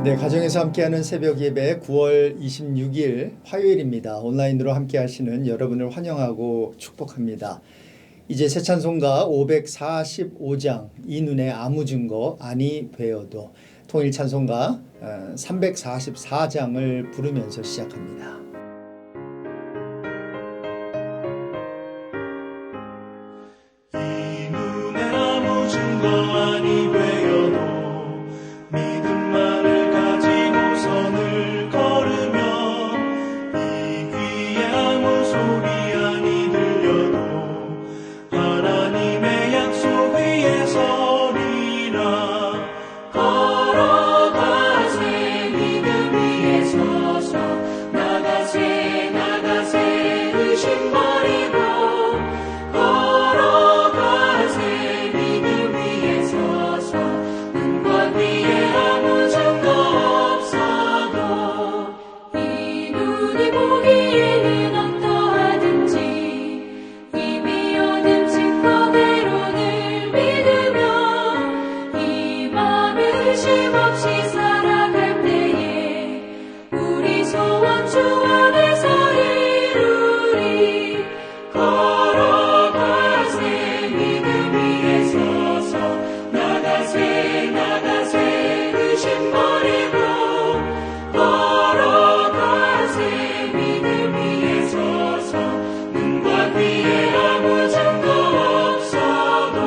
네, 가정에서 함께하는 새벽 예배 9월 26일 화요일입니다. 온라인으로 함께하시는 여러분을 환영하고 축복합니다. 이제 새 찬송가 545장 이 눈에 아무 증거 아니 되어도 통일 찬송가 344장을 부르면서 시작합니다. 이 눈에 아무 증거 아니 되어도 믿음만을 가지고 선을 걸으면 이 귀에 아무 소리 아니 들려도 하나님의 약속 위에 서리라. 걸어가세 믿음 위에 서서 나가세 나가세 의심 버리고 걸어가세 믿음 위에 서서 눈과 귀에 아무 증거 없어도 이 눈이 보기에는 어떠하든지 이미 얻은 증거대로를 믿으며 이 맘에 의심 없이 살아갈 때에 우리 소원 주 안에서 이루리. 걸어가세 믿음 위에 서서 나가세 나가세 의심 버리고 걸어가세 믿음 위에 서서 눈과 귀에 아무 증거 없어도.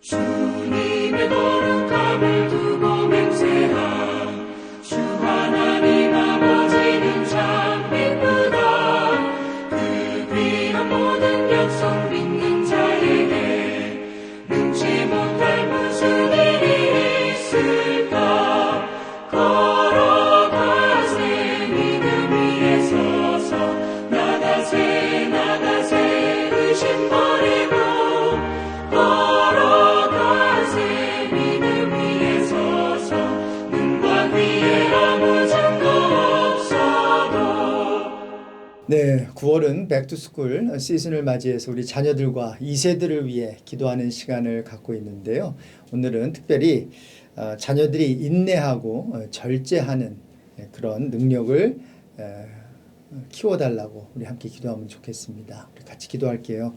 주님의 거룩함을 두고 맹세한 주 하나님 아버지는 참 이쁘다. 그 귀한 모든 약속 믿는 자에게 능치 못할 무슨 일이 있을까. 걸어가세 믿음 위에 서서 나가세 나가세 의심 버리고 걸어가세 믿음 위에 서서 눈과 귀에 아무 증거 없어도. 네, 9월은 백투스쿨 시즌을 맞이해서 우리 자녀들과 2세들을 위해 기도하는 시간을 갖고 있는데요. 오늘은 특별히 자녀들이 인내하고 절제하는 그런 능력을 키워달라고 우리 함께 기도하면 좋겠습니다. 우리 같이 기도할게요.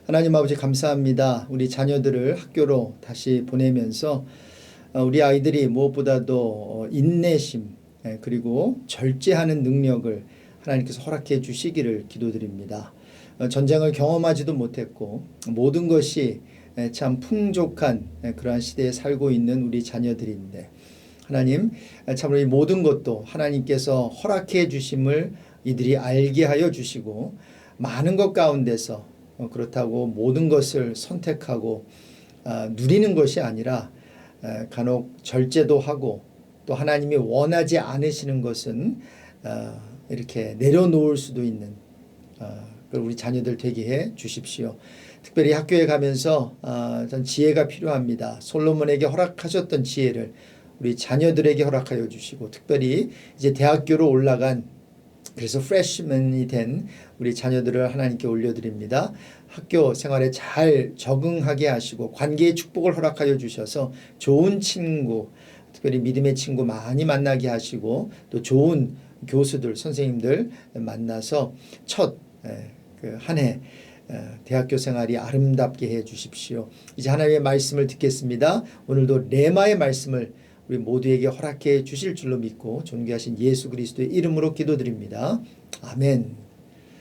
하나님 아버지 감사합니다. 우리 자녀들을 학교로 다시 보내면서 우리 아이들이 무엇보다도 인내심 그리고 절제하는 능력을 하나님께서 허락해 주시기를 기도드립니다. 전쟁을 경험하지도 못했고 모든 것이 참 풍족한 그러한 시대에 살고 있는 우리 자녀들인데 하나님 참으로 이 모든 것도 하나님께서 허락해 주심을 이들이 알게 하여 주시고 많은 것 가운데서 그렇다고 모든 것을 선택하고 누리는 것이 아니라 간혹 절제도 하고 또 하나님이 원하지 않으시는 것은 이렇게 내려놓을 수도 있는 우리 자녀들 되게 해 주십시오. 특별히 학교에 가면서 전 지혜가 필요합니다. 솔로몬에게 허락하셨던 지혜를 우리 자녀들에게 허락하여 주시고 특별히 이제 대학교로 올라간 그래서 프레시맨이 된 우리 자녀들을 하나님께 올려드립니다. 학교 생활에 잘 적응하게 하시고 관계의 축복을 허락하여 주셔서 좋은 친구, 특별히 믿음의 친구 많이 만나게 하시고 또 좋은 교수들, 선생님들 만나서 첫 한 해 대학교 생활이 아름답게 해 주십시오. 이제 하나님의 말씀을 듣겠습니다. 오늘도 레마의 말씀을 우리 모두에게 허락해 주실 줄로 믿고 존귀하신 예수 그리스도의 이름으로 기도드립니다. 아멘.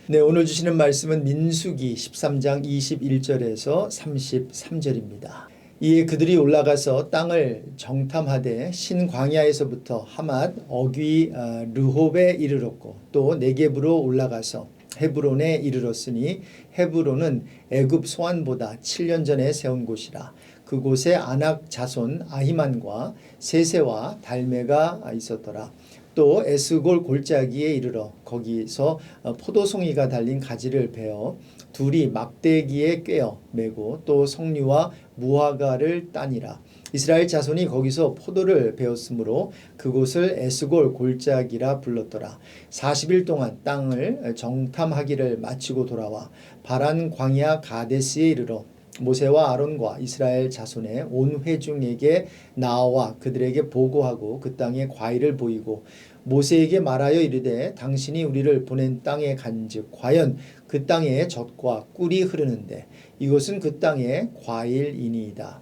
네, 오늘 주시는 말씀은 민수기 13장 21절에서 33절입니다. 이에 그들이 올라가서 땅을 정탐하되 신광야에서부터 하맛 어귀 르홉에 이르렀고 또 네겝으로 올라가서 헤브론에 이르렀으니 헤브론은 애굽 소안보다 7년 전에 세운 곳이라. 그곳에 아낙 자손 아히만과 세세와 달메가 있었더라. 또 에스골 골짜기에 이르러 거기서 포도송이가 달린 가지를 베어 둘이 막대기에 꿰어 메고 또 석류와 무화과를 따니라. 이스라엘 자손이 거기서 포도를 베었으므로 그곳을 에스골 골짜기라 불렀더라. 40일 동안 땅을 정탐하기를 마치고 돌아와 바란 광야 가데스에 이르러 모세와 아론과 이스라엘 자손의 온 회중에게 나와 그들에게 보고하고 그 땅에 과일을 보이고 모세에게 말하여 이르되 당신이 우리를 보낸 땅에 간즉 과연 그 땅에 젖과 꿀이 흐르는데 이것은 그 땅의 과일이니이다.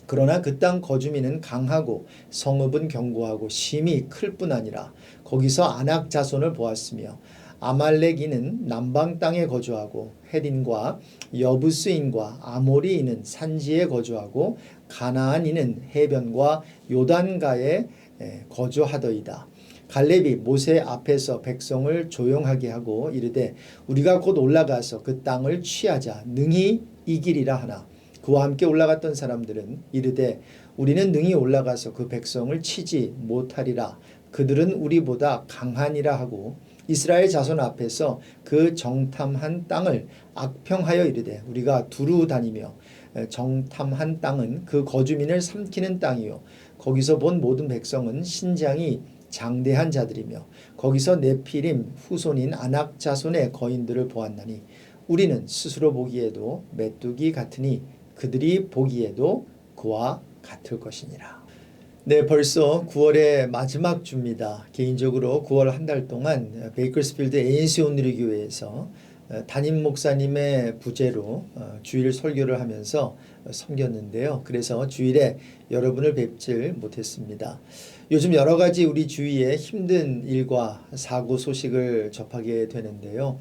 그러나 그 땅 거주민은 강하고 성읍은 견고하고 심히 클 뿐 아니라 거기서 아낙 자손을 보았으며 아말렉인은 남방 땅에 거주하고 헷인과 여부스인과 아모리인은 산지에 거주하고 가나안인은 해변과 요단가에 거주하더이다. 갈렙이 모세 앞에서 백성을 조용하게 하고 이르되 우리가 곧 올라가서 그 땅을 취하자 능히 이기리라 하나 그와 함께 올라갔던 사람들은 이르되 우리는 능히 올라가서 그 백성을 치지 못하리라 그들은 우리보다 강하니라 하고 이스라엘 자손 앞에서 그 정탐한 땅을 악평하여 이르되 우리가 두루 다니며 정탐한 땅은 그 거주민을 삼키는 땅이요 거기서 본 모든 백성은 신장이 장대한 자들이며 거기서 네피림 후손인 아낙 자손의 거인들을 보았나니 우리는 스스로 보기에도 메뚜기 같으니 그들이 보기에도 그와 같을 것이니라. 네, 벌써 9월의 마지막 주입니다. 개인적으로 9월 한 달 동안 베이커스필드 ANC 온누리 교회에서 담임 목사님의 부재로 주일 설교를 하면서 섬겼는데요. 그래서 주일에 여러분을 뵙질 못했습니다. 요즘 여러 가지 우리 주위에 힘든 일과 사고 소식을 접하게 되는데요.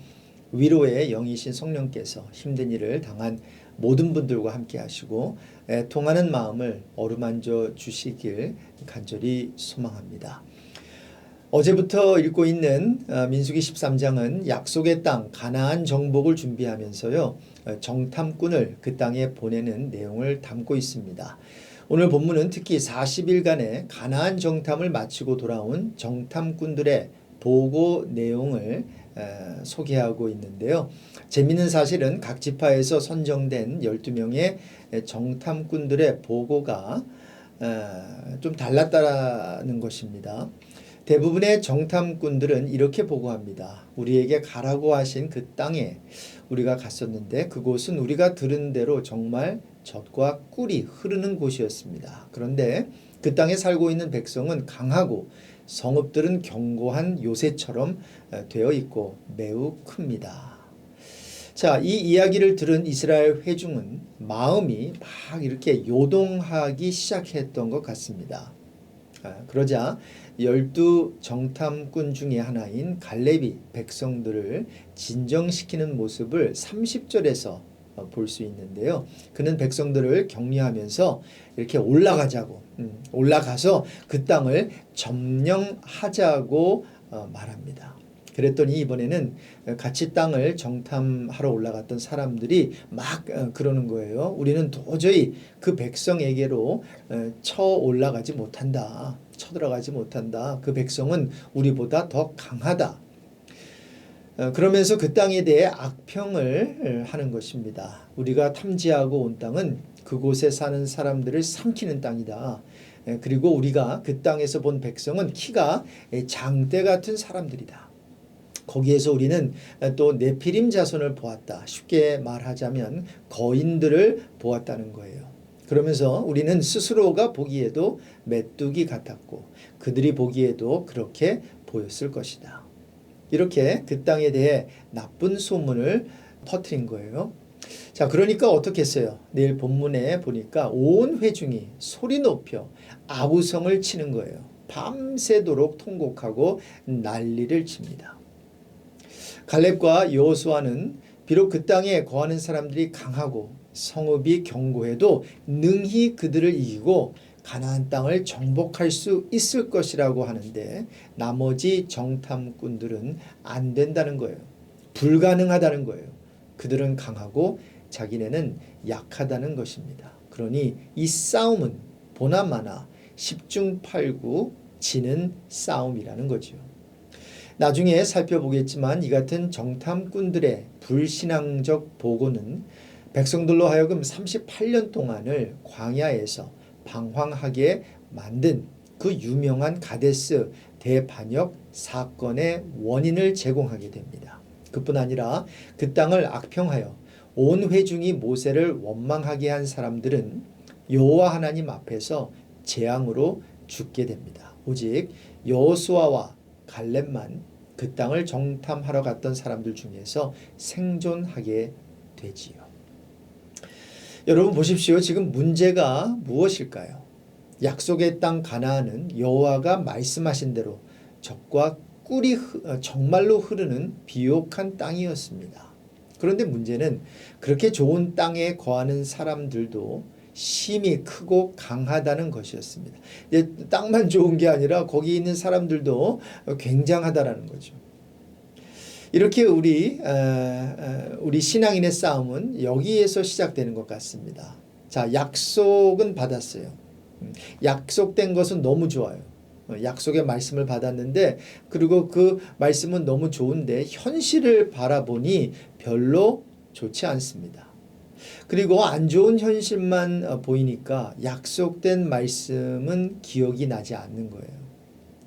위로의 영이신 성령께서 힘든 일을 당한 모든 분들과 함께 하시고 애통하는 마음을 어루만져 주시길 간절히 소망합니다. 어제부터 읽고 있는 민수기 13장은 약속의 땅 가나안 정복을 준비하면서요. 정탐꾼을 그 땅에 보내는 내용을 담고 있습니다. 오늘 본문은 특히 40일간의 가나안 정탐을 마치고 돌아온 정탐꾼들의 보고 내용을 소개하고 있는데요. 재미있는 사실은 각 지파에서 선정된 12명의 정탐꾼들의 보고가 좀 달랐다는 것입니다. 대부분의 정탐꾼들은 이렇게 보고합니다. 우리에게 가라고 하신 그 땅에 우리가 갔었는데 그곳은 우리가 들은 대로 정말 젖과 꿀이 흐르는 곳이었습니다. 그런데 그 땅에 살고 있는 백성은 강하고 성읍들은 견고한 요새처럼 되어 있고 매우 큽니다. 자, 이 이야기를 들은 이스라엘 회중은 마음이 막 이렇게 요동하기 시작했던 것 같습니다. 그러자 12 정탐꾼 중에 하나인 갈렙이 백성들을 진정시키는 모습을 30절에서 볼 수 있는데요. 그는 백성들을 격려하면서 이렇게 올라가서 그 땅을 점령하자고 말합니다. 그랬더니 이번에는 같이 땅을 정탐하러 올라갔던 사람들이 막 그러는 거예요. 우리는 도저히 그 백성에게로 쳐들어가지 못한다. 그 백성은 우리보다 더 강하다. 그러면서 그 땅에 대해 악평을 하는 것입니다. 우리가 탐지하고 온 땅은 그곳에 사는 사람들을 삼키는 땅이다. 그리고 우리가 그 땅에서 본 백성은 키가 장대 같은 사람들이다. 거기에서 우리는 또 네피림 자손을 보았다. 쉽게 말하자면 거인들을 보았다는 거예요. 그러면서 우리는 스스로가 보기에도 메뚜기 같았고 그들이 보기에도 그렇게 보였을 것이다. 이렇게 그 땅에 대해 나쁜 소문을 퍼뜨린 거예요. 자, 그러니까 어떻게 했어요? 내일 본문에 보니까 온 회중이 소리 높여 아부성을 치는 거예요. 밤새도록 통곡하고 난리를 칩니다. 갈렙과 여호수아는 비록 그 땅에 거하는 사람들이 강하고 성읍이 견고해도 능히 그들을 이기고 가나안 땅을 정복할 수 있을 것이라고 하는데 나머지 정탐꾼들은 안 된다는 거예요. 불가능하다는 거예요. 그들은 강하고 자기네는 약하다는 것입니다. 그러니 이 싸움은 보나마나 10중 8구 지는 싸움이라는 거죠. 나중에 살펴보겠지만 이 같은 정탐꾼들의 불신앙적 보고는 백성들로 하여금 38년 동안을 광야에서 방황하게 만든 그 유명한 가데스 대반역 사건의 원인을 제공하게 됩니다. 그뿐 아니라 그 땅을 악평하여 온 회중이 모세를 원망하게 한 사람들은 여호와 하나님 앞에서 재앙으로 죽게 됩니다. 오직 여호수아와 갈렙만 그 땅을 정탐하러 갔던 사람들 중에서 생존하게 되지요. 여러분 보십시오. 지금 문제가 무엇일까요? 약속의 땅 가나안은 여호와가 말씀하신 대로 적과 꿀이 정말로 흐르는 비옥한 땅이었습니다. 그런데 문제는 그렇게 좋은 땅에 거하는 사람들도 힘이 크고 강하다는 것이었습니다. 땅만 좋은 게 아니라 거기 있는 사람들도 굉장하다라는 거죠. 이렇게 우리 신앙인의 싸움은 여기에서 시작되는 것 같습니다. 자, 약속은 받았어요. 약속된 것은 너무 좋아요. 약속의 말씀을 받았는데 그리고 그 말씀은 너무 좋은데 현실을 바라보니 별로 좋지 않습니다. 그리고 안 좋은 현실만 보이니까 약속된 말씀은 기억이 나지 않는 거예요.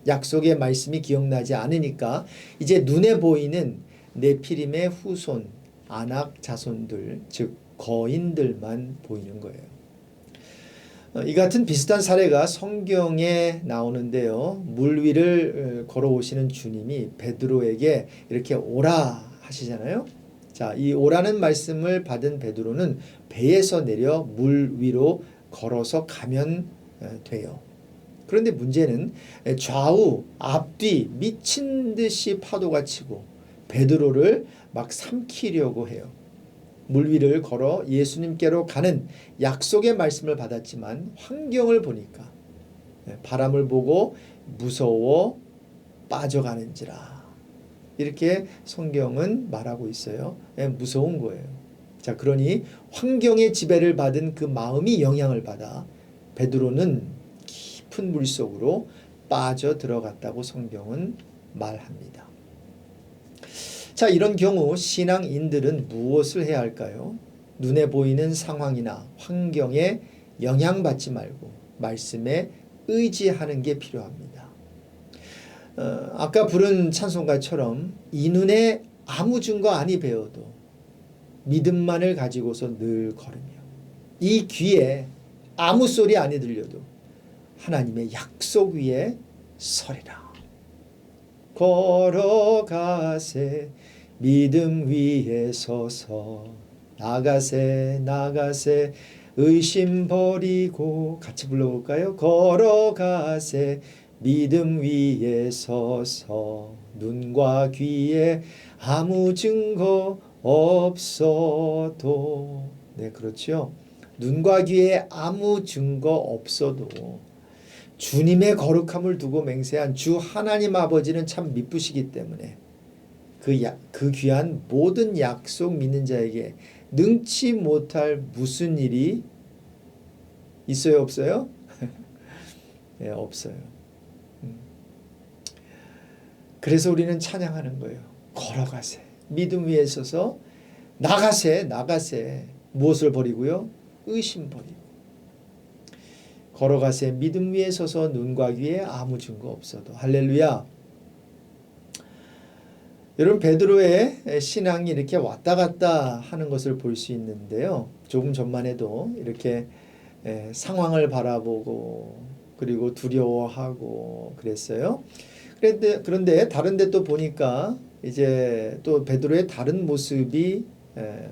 약속의 말씀이 기억나지 않으니까 이제 눈에 보이는 네피림의 후손, 아낙 자손들, 즉 거인들만 보이는 거예요. 이 같은 비슷한 사례가 성경에 나오는데요. 물 위를 걸어오시는 주님이 베드로에게 이렇게 오라 하시잖아요. 자, 이 오라는 말씀을 받은 베드로는 배에서 내려 물 위로 걸어서 가면 돼요. 그런데 문제는 좌우 앞뒤 미친 듯이 파도가 치고 베드로를 막 삼키려고 해요. 물 위를 걸어 예수님께로 가는 약속의 말씀을 받았지만 환경을 보니까 바람을 보고 무서워 빠져가는지라 이렇게 성경은 말하고 있어요. 무서운 거예요. 자, 그러니 환경의 지배를 받은 그 마음이 영향을 받아 베드로는 깊은 물속으로 빠져 들어갔다고 성경은 말합니다. 자, 이런 경우 신앙인들은 무엇을 해야 할까요? 눈에 보이는 상황이나 환경에 영향받지 말고 말씀에 의지하는 게 필요합니다. 아까 부른 찬송가처럼 이 눈에 아무 증거 아니 배워도 믿음만을 가지고서 늘 걸으며 이 귀에 아무 소리 아니 들려도 하나님의 약속 위에 서리라. 걸어가세 믿음 위에 서서 나가세 나가세 의심 버리고 같이 불러볼까요? 걸어가세 믿음 위에 서서 눈과 귀에 아무 증거 없어도 네, 그렇죠. 눈과 귀에 아무 증거 없어도 주님의 거룩함을 두고 맹세한 주 하나님 아버지는 참 미쁘시기 때문에 그 귀한 모든 약속 믿는 자에게 능치 못할 무슨 일이 있어요, 없어요? 네, 없어요. 그래서 우리는 찬양하는 거예요. 걸어가세. 믿음 위에 서서 나가세, 나가세. 무엇을 버리고요? 의심 버리고. 걸어가세. 믿음 위에 서서 눈과 귀에 아무 증거 없어도. 할렐루야. 여러분, 베드로의 신앙이 이렇게 왔다 갔다 하는 것을 볼 수 있는데요. 조금 전만 해도 이렇게 상황을 바라보고 그리고 두려워하고 그랬어요. 그런데 다른 데 또 보니까 이제 또 베드로의 다른 모습이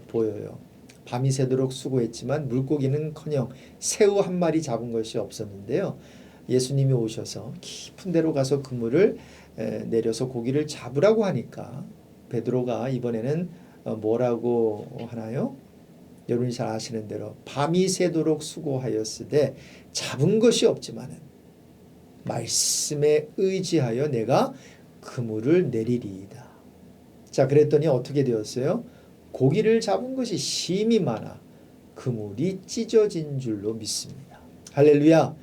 보여요. 밤이 새도록 수고했지만 물고기는커녕 새우 한 마리 잡은 것이 없었는데요. 예수님이 오셔서 깊은 데로 가서 그물을 내려서 고기를 잡으라고 하니까 베드로가 이번에는 뭐라고 하나요? 여러분이 잘 아시는 대로 밤이 새도록 수고하였으되 잡은 것이 없지만은 말씀에 의지하여 내가 그물을 내리리이다. 자, 그랬더니 어떻게 되었어요? 고기를 잡은 것이 심이 많아 그물이 찢어진 줄로 믿습니다. 할렐루야.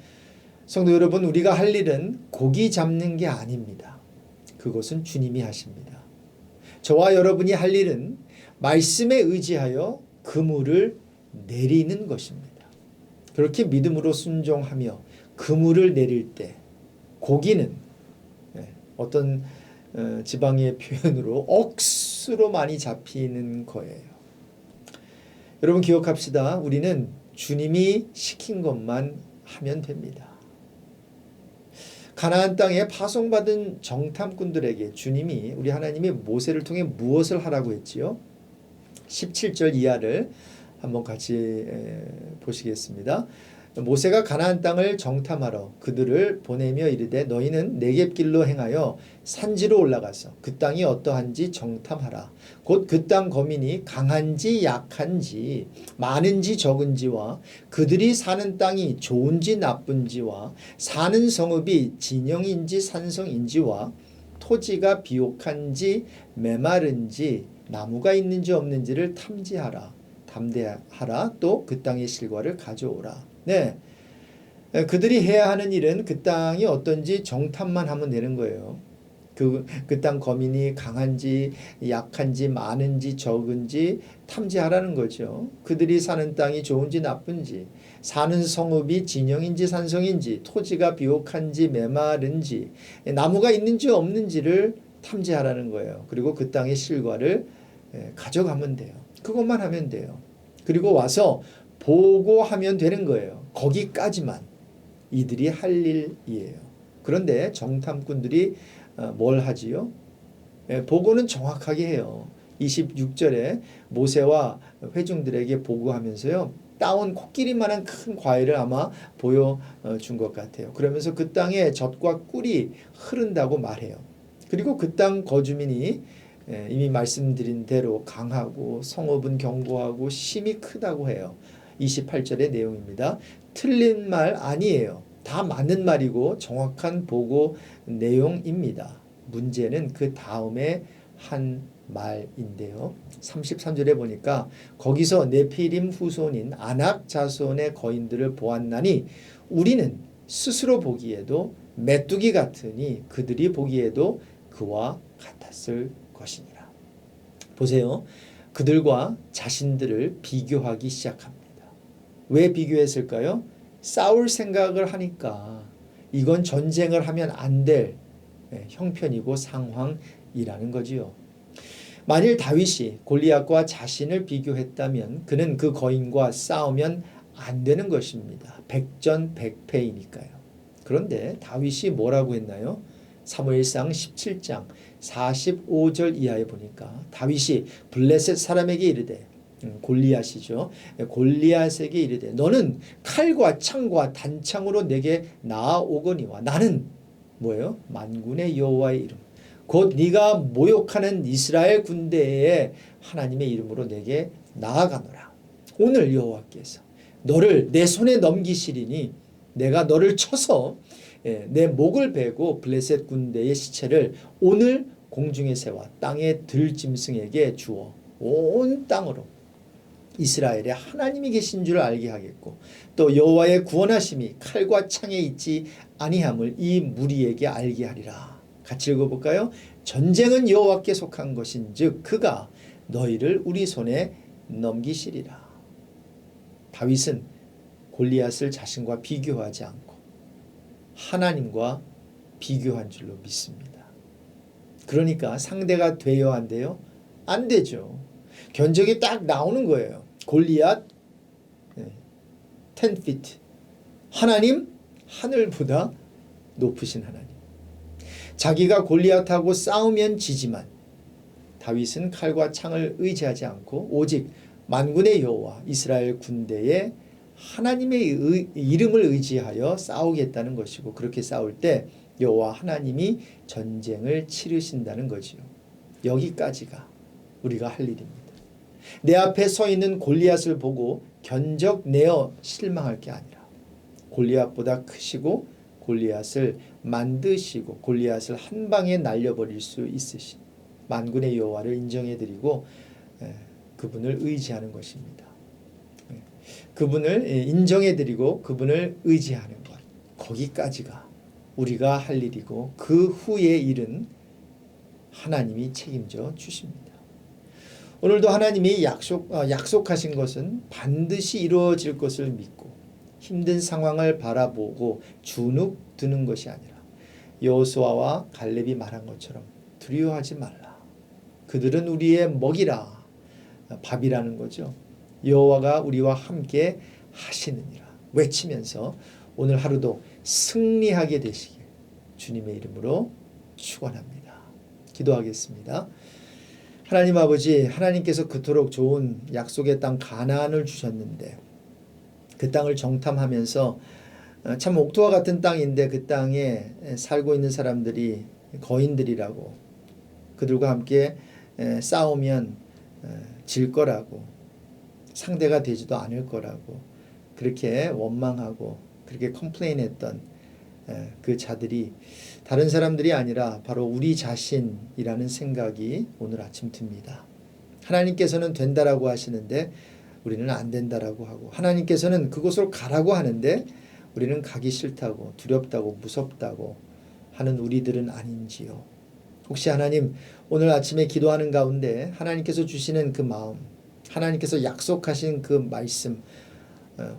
성도 여러분, 우리가 할 일은 고기 잡는 게 아닙니다. 그것은 주님이 하십니다. 저와 여러분이 할 일은 말씀에 의지하여 그물을 내리는 것입니다. 그렇게 믿음으로 순종하며 그물을 내릴 때 고기는 어떤 지방의 표현으로 억수로 많이 잡히는 거예요. 여러분 기억합시다. 우리는 주님이 시킨 것만 하면 됩니다. 가나안 땅에 파송받은 정탐꾼들에게 주님이 우리 하나님이 모세를 통해 무엇을 하라고 했지요? 17절 이하를 한번 같이 보시겠습니다. 모세가 가나안 땅을 정탐하러 그들을 보내며 이르되 너희는 네겝길로 행하여 산지로 올라가서 그 땅이 어떠한지 정탐하라. 곧 그 땅 거민이 강한지 약한지 많은지 적은지와 그들이 사는 땅이 좋은지 나쁜지와 사는 성읍이 진영인지 산성인지와 토지가 비옥한지 메마른지 나무가 있는지 없는지를 탐지하라. 담대하라. 또 그 땅의 실과를 가져오라. 네, 그들이 해야 하는 일은 그 땅이 어떤지 정탐만 하면 되는 거예요. 그 땅 거민이 강한지 약한지 많은지 적은지 탐지하라는 거죠. 그들이 사는 땅이 좋은지 나쁜지 사는 성읍이 진영인지 산성인지 토지가 비옥한지 메마른지 나무가 있는지 없는지를 탐지하라는 거예요. 그리고 그 땅의 실과를 가져가면 돼요. 그것만 하면 돼요. 그리고 와서 보고하면 되는 거예요. 거기까지만 이들이 할 일이에요. 그런데 정탐꾼들이 뭘 하지요? 보고는 정확하게 해요. 26절에 모세와 회중들에게 보고하면서요. 따온 코끼리만한 큰 과일을 아마 보여준 것 같아요. 그러면서 그 땅에 젖과 꿀이 흐른다고 말해요. 그리고 그 땅 거주민이 이미 말씀드린 대로 강하고 성읍은 견고하고 힘이 크다고 해요. 28절의 내용입니다. 틀린 말 아니에요. 다 맞는 말이고 정확한 보고 내용입니다. 문제는 그 다음에 한 말인데요. 33절에 보니까 거기서 네피림 후손인 아낙 자손의 거인들을 보았나니 우리는 스스로 보기에도 메뚜기 같으니 그들이 보기에도 그와 같았을 것이니라. 보세요. 그들과 자신들을 비교하기 시작합니다. 왜 비교했을까요? 싸울 생각을 하니까 이건 전쟁을 하면 안 될 형편이고 상황이라는 거지요. 만일 다윗이 골리앗과 자신을 비교했다면 그는 그 거인과 싸우면 안 되는 것입니다. 백전백패이니까요. 그런데 다윗이 뭐라고 했나요? 사무엘상 17장 45절 이하에 보니까 다윗이 블레셋 사람에게 이르되 골리앗이죠. 골리앗에게 이르되 너는 칼과 창과 단창으로 내게 나아오거니와 나는 뭐예요? 만군의 여호와의 이름 곧 네가 모욕하는 이스라엘 군대의 하나님의 이름으로 내게 나아가노라. 오늘 여호와께서 너를 내 손에 넘기시리니 내가 너를 쳐서 내 목을 베고 블레셋 군대의 시체를 오늘 공중의 새와 땅의 들짐승에게 주어 온 땅으로 이스라엘에 하나님이 계신 줄 알게 하겠고 또 여호와의 구원하심이 칼과 창에 있지 아니함을 이 무리에게 알게 하리라. 같이 읽어볼까요? 전쟁은 여호와께 속한 것인즉 그가 너희를 우리 손에 넘기시리라. 다윗은 골리앗을 자신과 비교하지 않고 하나님과 비교한 줄로 믿습니다. 그러니까 상대가 돼요, 안 돼요? 안 되죠. 견적이 딱 나오는 거예요. 골리앗 10feet. 하나님 하늘보다 높으신 하나님. 자기가 골리앗하고 싸우면 지지만 다윗은 칼과 창을 의지하지 않고 오직 만군의 여호와 이스라엘 군대의 하나님의 이름을 의지하여 싸우겠다는 것이고 그렇게 싸울 때 여호와 하나님이 전쟁을 치르신다는 거지요. 여기까지가 우리가 할 일입니다. 내 앞에 서 있는 골리앗을 보고 견적 내어 실망할 게 아니라 골리앗보다 크시고 골리앗을 만드시고 골리앗을 한 방에 날려버릴 수 있으신 만군의 여호와를 인정해드리고 그분을 의지하는 것입니다. 그분을 인정해드리고 그분을 의지하는 것, 거기까지가 우리가 할 일이고 그 후의 일은 하나님이 책임져 주십니다. 오늘도 하나님이 약속하신 것은 반드시 이루어질 것을 믿고 힘든 상황을 바라보고 주눅 드는 것이 아니라 여호수아와 갈렙이 말한 것처럼 두려워하지 말라. 그들은 우리의 먹이라. 밥이라는 거죠. 여호와가 우리와 함께 하시느니라 외치면서 오늘 하루도 승리하게 되시길 주님의 이름으로 축원합니다. 기도하겠습니다. 하나님 아버지, 하나님께서 그토록 좋은 약속의 땅 가나안을 주셨는데 그 땅을 정탐하면서 참 옥토와 같은 땅인데 그 땅에 살고 있는 사람들이 거인들이라고, 그들과 함께 싸우면 질 거라고, 상대가 되지도 않을 거라고 그렇게 원망하고 그렇게 컴플레인했던 그 자들이 다른 사람들이 아니라 바로 우리 자신이라는 생각이 오늘 아침 듭니다. 하나님께서는 된다라고 하시는데 우리는 안 된다라고 하고, 하나님께서는 그곳으로 가라고 하는데 우리는 가기 싫다고, 두렵다고, 무섭다고 하는 우리들은 아닌지요. 혹시 하나님, 오늘 아침에 기도하는 가운데 하나님께서 주시는 그 마음, 하나님께서 약속하신 그 말씀,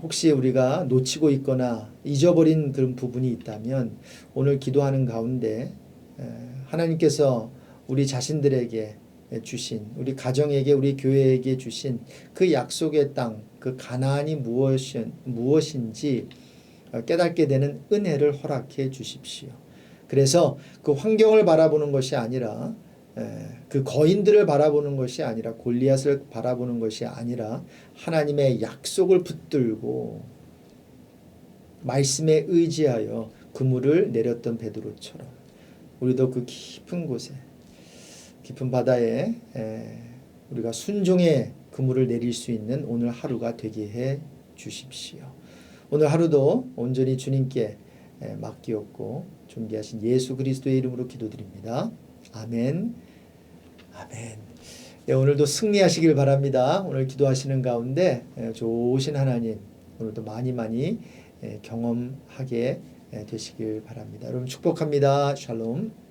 혹시 우리가 놓치고 있거나 잊어버린 그런 부분이 있다면 오늘 기도하는 가운데 하나님께서 우리 자신들에게 주신, 우리 가정에게, 우리 교회에게 주신 그 약속의 땅, 그 가나안이 무엇인지 깨닫게 되는 은혜를 허락해 주십시오. 그래서 그 환경을 바라보는 것이 아니라, 그 거인들을 바라보는 것이 아니라, 골리앗을 바라보는 것이 아니라 하나님의 약속을 붙들고 말씀에 의지하여 그물을 내렸던 베드로처럼 우리도 그 깊은 곳에, 깊은 바다에 우리가 순종의 그물을 내릴 수 있는 오늘 하루가 되게 해 주십시오. 오늘 하루도 온전히 주님께 맡기었고 존귀하신 예수 그리스도의 이름으로 기도드립니다. 아멘. 아멘. 오늘도 승리하시길 바랍니다. 오늘 기도하시는 가운데 좋으신 하나님 오늘도 많이 경험하게 되시길 바랍니다. 여러분 축복합니다. 샬롬.